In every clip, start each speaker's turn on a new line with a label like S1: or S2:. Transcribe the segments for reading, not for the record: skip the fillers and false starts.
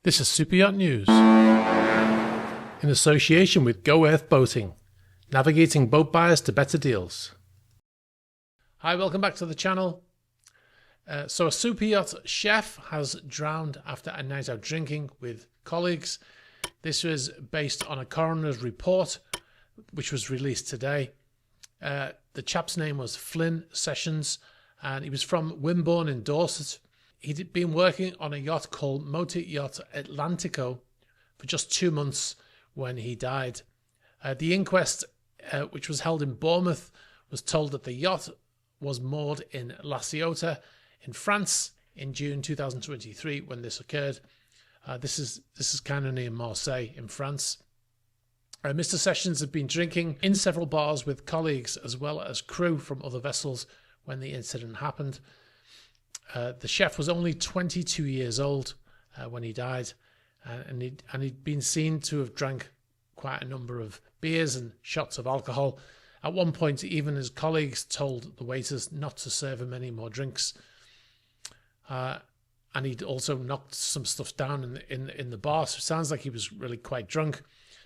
S1: This is Super Yacht News in association with Go Earth Boating, navigating boat buyers to better deals. Hi, welcome back to the channel. So a super yacht chef has drowned after a night out drinking with colleagues. This was based on a coroner's report which was released today. The chap's name was Flynn Sessions and he was from Wimborne in Dorset. He'd been working on a yacht called Motor Yacht Atlantico for just 2 months when he died. The inquest, which was held in Bournemouth, was told that the yacht was moored in La Ciotat in France in June 2023 when this occurred. This is kind of near Marseille in France. Mr. Sessions had been drinking in several bars with colleagues as well as crew from other vessels when the incident happened. The chef was only 22 years old when he died, and he'd been seen to have drank quite a number of beers and shots of alcohol. At one point, even his colleagues told the waiters not to serve him any more drinks. And he'd also knocked some stuff down in the bar, so it sounds like he was really quite drunk.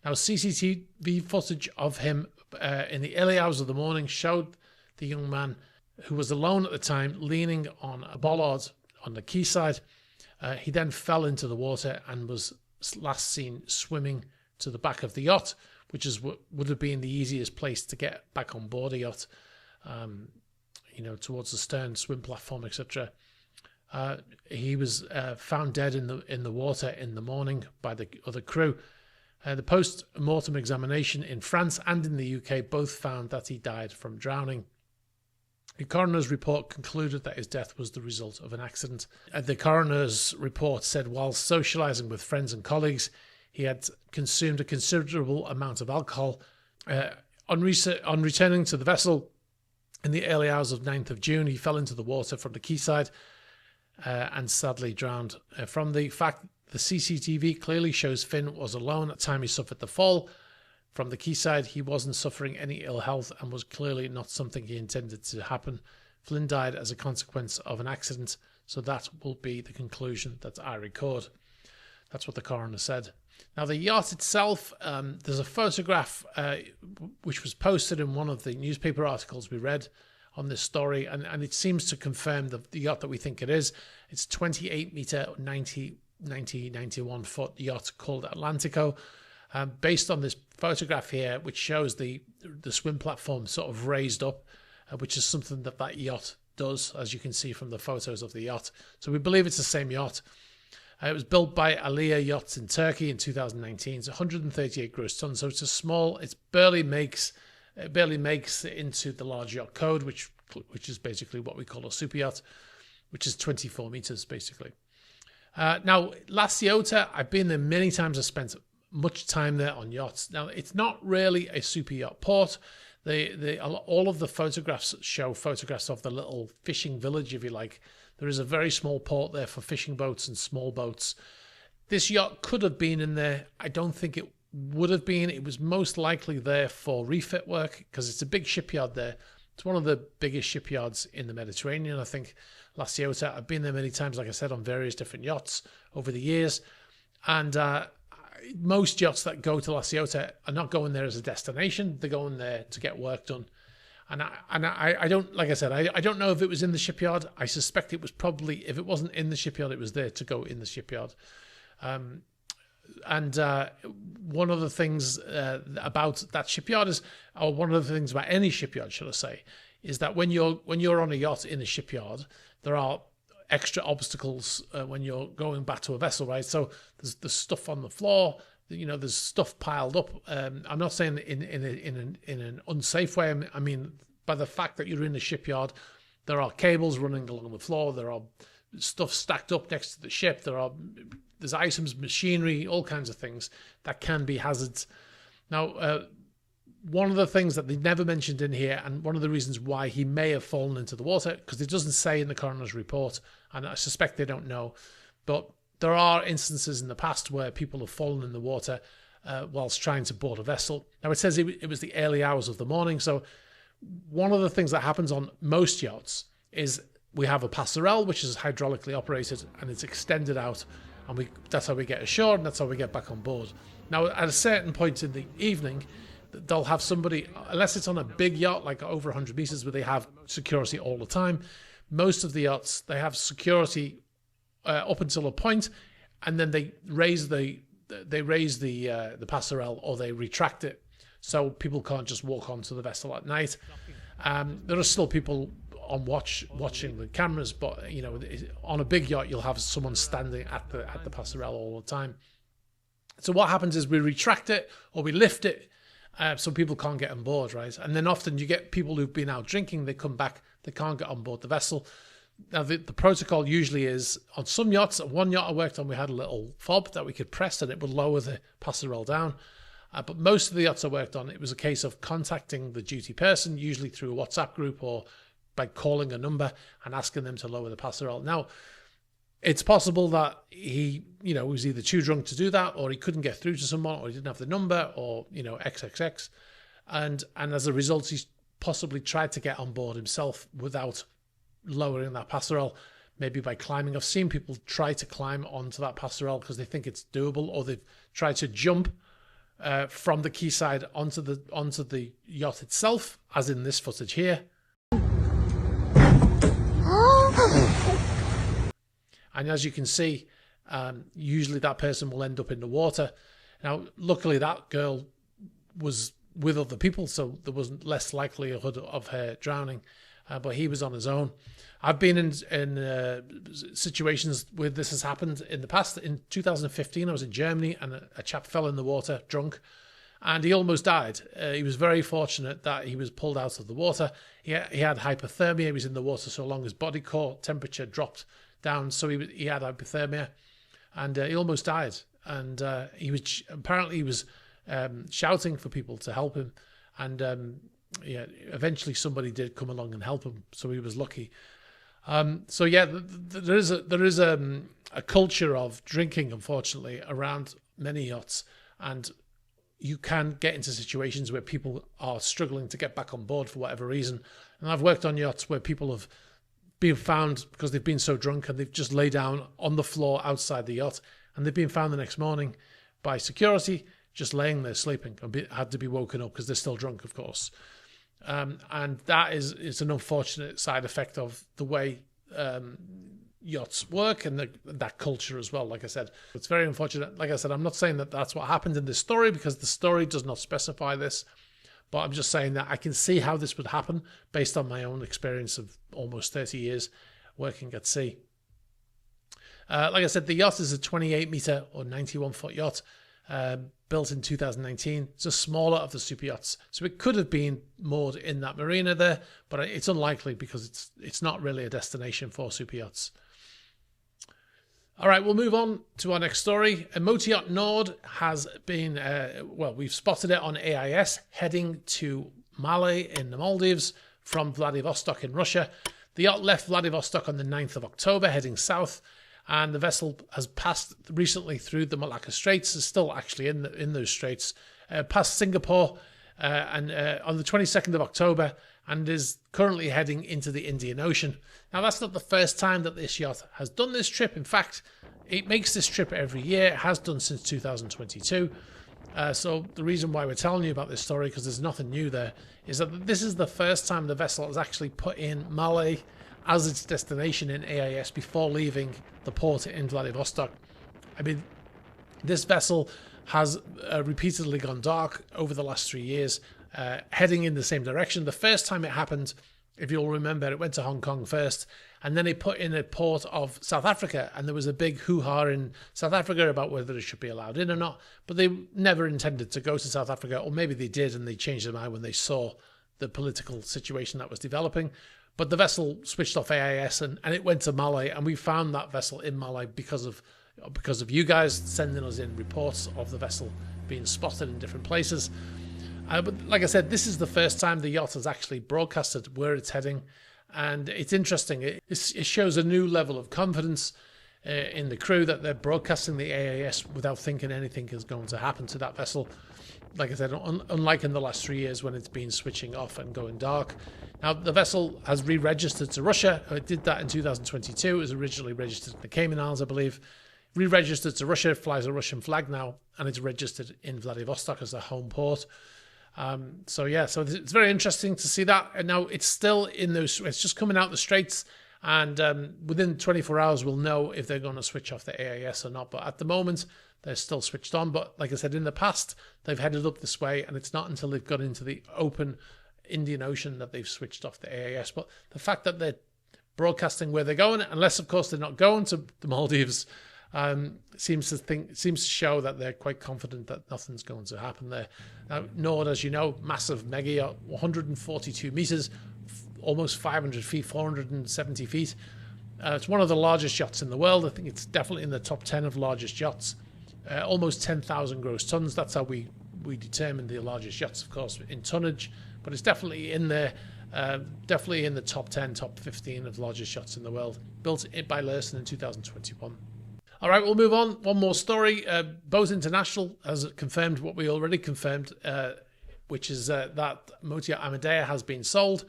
S1: Now, CCTV footage of him in the early hours of the morning showed the young man, who was alone at the time, leaning on a bollard on the quayside. He then fell into the water and was last seen swimming to the back of the yacht, which is what would have been the easiest place to get back on board a yacht, towards the stern, swim platform, etc. He was found dead in the water in the morning by the other crew. The post-mortem examination in France and in the UK both found that he died from drowning. The coroner's report concluded that his death was the result of an accident. The coroner's report said while socialising with friends and colleagues, he had consumed a considerable amount of alcohol. On returning to the vessel in the early hours of 9th of June, he fell into the water from the quayside and sadly drowned. From the fact the CCTV clearly shows Finn was alone at the time he suffered the fall. From the quayside, he wasn't suffering any ill health and was clearly not something he intended to happen. Flynn died as a consequence of an accident, so that will be the conclusion that I record. That's what the coroner said. Now, the yacht itself, there's a photograph which was posted in one of the newspaper articles we read on this story, and it seems to confirm the yacht that we think it is. It's 28 metre, 91 foot yacht called Atlantico. Based on this photograph here, which shows the swim platform sort of raised up, which is something that yacht does, as you can see from the photos of the yacht. So we believe it's the same yacht. It was built by Amadea Yachts in Turkey in 2019. It's 138 gross tons, so it's a small. It barely makes it into the large yacht code, which is basically what we call a super yacht, which is 24 meters basically. Now, La Ciotat, I've been there many times. I spent much time there on yachts. Now, it's not really a super yacht port. All of the photographs show photographs of the little fishing village, if you like. There is a very small port there for fishing boats and small boats. This yacht could have been in there. I don't think it would have been. It was most likely there for refit work because it's a big shipyard there. It's one of the biggest shipyards in the Mediterranean, I think. La Ciotat, I've been there many times, like I said, on various different yachts over the years. And most yachts that go to La Ciotat are not going there as a destination. They're going there to get work done. And I don't, like I said, I don't know if it was in the shipyard. I suspect it was probably, if it wasn't in the shipyard, it was there to go in the shipyard. And one of the things about that shipyard is, or one of the things about any shipyard, should I say, is that when you're on a yacht in a shipyard, there are extra obstacles when you're going back to a vessel, right? So there's stuff on the floor, there's stuff piled up. I'm not saying in an unsafe way. I mean, by the fact that you're in the shipyard, there are cables running along the floor. There are stuff stacked up next to the ship. There's items, machinery, all kinds of things that can be hazards. Now, one of the things that they never mentioned in here, and one of the reasons why he may have fallen into the water, because it doesn't say in the coroner's report, and I suspect they don't know, but there are instances in the past where people have fallen in the water whilst trying to board a vessel. Now, it says it was the early hours of the morning, so one of the things that happens on most yachts is we have a passerelle, which is hydraulically operated, and it's extended out, and that's how we get ashore, and that's how we get back on board. Now, at a certain point in the evening, they'll have somebody, unless it's on a big yacht, like over 100 meters, where they have security all the time. Most of the yachts, they have security up until a point, and then they raise the passerelle, or they retract it, so people can't just walk onto the vessel at night. There are still people on watching the cameras, but you know, on a big yacht, you'll have someone standing at the passerelle all the time. So what happens is we retract it or we lift it, so people can't get on board, right? And then often you get people who've been out drinking, they come back, they can't get on board the vessel. Now the protocol usually is, on some yachts, one yacht I worked on, we had a little fob that we could press and it would lower the passerelle down. But most of the yachts I worked on, it was a case of contacting the duty person, usually through a WhatsApp group or by calling a number and asking them to lower the passerelle. Now, it's possible that he, you know, was either too drunk to do that, or he couldn't get through to someone, or he didn't have the number, or, you know, XXX. And as a result, he's possibly tried to get on board himself without lowering that passerelle, maybe by climbing. I've seen people try to climb onto that passerelle because they think it's doable, or they've tried to jump from the quayside onto the yacht itself, as in this footage here. And as you can see, usually that person will end up in the water. Now, luckily, that girl was with other people, so there wasn't less likelihood of her drowning. But he was on his own. I've been in situations where this has happened in the past. In 2015, I was in Germany, and a chap fell in the water drunk, and he almost died. He was very fortunate that he was pulled out of the water. He had hypothermia. He was in the water so long his body core temperature dropped down, so he had hypothermia, and he almost died. And he was shouting for people to help him, and eventually somebody did come along and help him, so he was lucky. So yeah, there is a culture of drinking, unfortunately, around many yachts, and you can get into situations where people are struggling to get back on board for whatever reason. And I've worked on yachts where people have been found because they've been so drunk and they've just laid down on the floor outside the yacht, and they've been found the next morning by security just laying there sleeping, and had to be woken up because they're still drunk, of course. And that is an unfortunate side effect of the way yachts work, and that culture as well. Like I said, it's very unfortunate. Like I said, I'm not saying that that's what happened in this story, because the story does not specify this, but I'm just saying that I can see how this would happen based on my own experience of almost 30 years working at sea. Like I said, the yacht is a 28 meter or 91 foot yacht, built in 2019. It's a smaller of the super yachts, so it could have been moored in that marina there, but it's unlikely because it's not really a destination for super yachts. All right, we'll move on to our next story. A motor yacht Nord has been, we've spotted it on AIS heading to Malé in the Maldives from Vladivostok in Russia. The yacht left Vladivostok on the 9th of October, heading south, and the vessel has passed recently through the Malacca Straits. It's still actually in those straits, past Singapore, and on the 22nd of October, and is currently heading into the Indian Ocean. Now, that's not the first time that this yacht has done this trip. In fact, it makes this trip every year. It has done since 2022. So the reason why we're telling you about this story, because there's nothing new there, is that this is the first time the vessel has actually put in Malé as its destination in AIS before leaving the port in Vladivostok. I mean, this vessel has repeatedly gone dark over the last 3 years, heading in the same direction. The first time it happened, if you'll remember, it went to Hong Kong first, and then it put in a port of South Africa, and there was a big hoo-ha in South Africa about whether it should be allowed in or not, but they never intended to go to South Africa, or maybe they did and they changed their mind when they saw the political situation that was developing. But the vessel switched off AIS and it went to Malé, and we found that vessel in Malé because of you guys sending us in reports of the vessel being spotted in different places. But like I said, this is the first time the yacht has actually broadcasted where it's heading, and it's interesting. It shows a new level of confidence in the crew that they're broadcasting the AIS without thinking anything is going to happen to that vessel. Like I said, unlike in the last 3 years when it's been switching off and going dark. Now, the vessel has re-registered to Russia. It did that in 2022. It was originally registered in the Cayman Islands, I believe. re-registered to Russia, flies a Russian flag now, and it's registered in Vladivostok as their home port. So it's very interesting to see that. And now it's still in those, it's just coming out the Straits, and within 24 hours we'll know if they're going to switch off the AIS or not. But at the moment they're still switched on. But like I said, in the past they've headed up this way, and it's not until they've got into the open Indian Ocean that they've switched off the AIS. But the fact that they're broadcasting where they're going, unless of course they're not going to the Maldives, seems to show that they're quite confident that nothing's going to happen there. Now, Nord, as you know, massive mega yacht, 142 meters, almost 500 feet, 470 feet. It's one of the largest yachts in the world. I think it's definitely in the top 10 of largest yachts. Almost 10,000 gross tons. That's how we determine the largest yachts, of course, in tonnage. But it's definitely in there, definitely in the top 10, top 15 of largest yachts in the world. Built by Lursen in 2021. All right, we'll move on. One more story. Boat International has confirmed what we already confirmed, which is that motor yacht Amadea has been sold.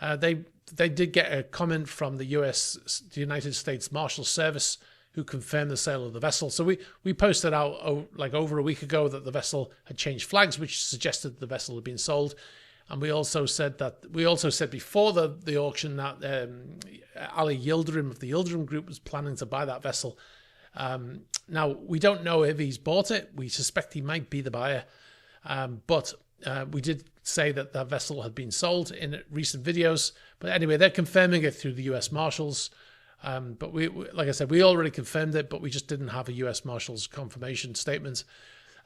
S1: They did get a comment from the United States Marshal Service, who confirmed the sale of the vessel. So we posted out like over a week ago that the vessel had changed flags, which suggested the vessel had been sold. And we also said before the auction that Ali Yildirim of the Yildirim Group was planning to buy that vessel. Now, we don't know if he's bought it. We suspect he might be the buyer. But we did say that vessel had been sold in recent videos. But anyway, they're confirming it through the US Marshals. But like I said, we already confirmed it, but we just didn't have a US Marshals confirmation statement.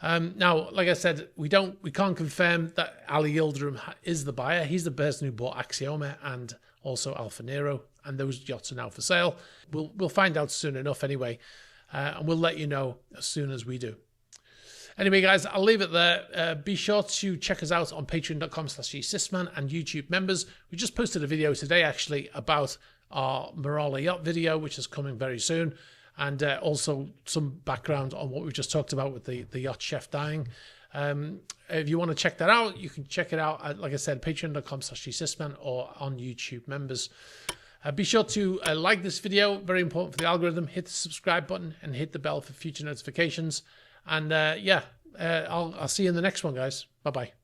S1: Now, like I said, we can't confirm that Ali Yildirim is the buyer. He's the person who bought Axioma and also Alfa Nero, and those yachts are now for sale. We'll find out soon enough anyway, and we'll let you know as soon as we do. Anyway, guys, I'll leave it there. Be sure to check us out on patreon.com/gsysman and YouTube members. We just posted a video today, actually, about our Marala yacht video, which is coming very soon. And also some background on what we just talked about with the yacht chef dying. If you want to check that out, you can check it out at, like I said, patreon.com/gsysman or on YouTube members. Be sure to like this video, very important for the algorithm. Hit the subscribe button and hit the bell for future notifications. And I'll see you in the next one, guys. Bye-bye.